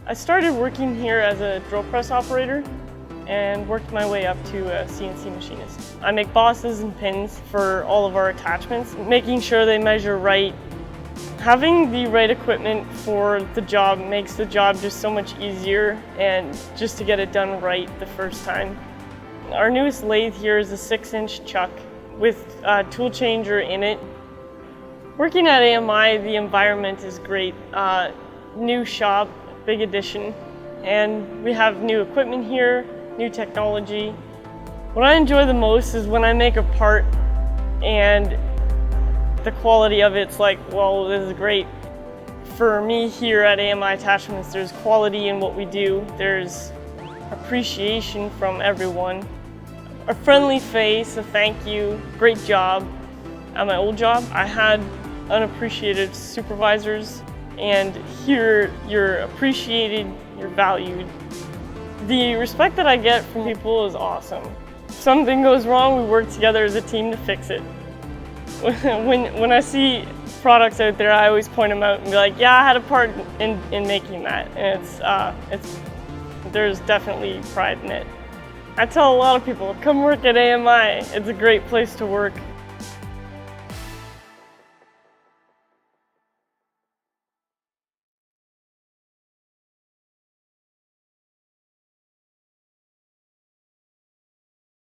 I started working here as a drill press operator and worked my way up to a CNC machinist. I make bosses and pins for all of our attachments, making sure they measure right. Having the right equipment for the job makes the job just so much easier, and just to get it done right the first time. Our newest lathe here is a 6-inch chuck with a tool changer in it. Working at AMI, the environment is great. New shop, big addition, and we have new equipment here, new technology. What I enjoy the most is when I make a part and the quality of it's like, well, this is great. For me here at AMI Attachments, there's quality in what we do. There's appreciation from everyone. A friendly face, a thank you, great job. At my old job, I had unappreciated supervisors, and here you're appreciated, you're valued. The respect that I get from people is awesome. If something goes wrong, we work together as a team to fix it. When I see products out there, I always point them out and be like, yeah, I had a part in making that. And there's definitely pride in it. I tell a lot of people, come work at AMI. It's a great place to work.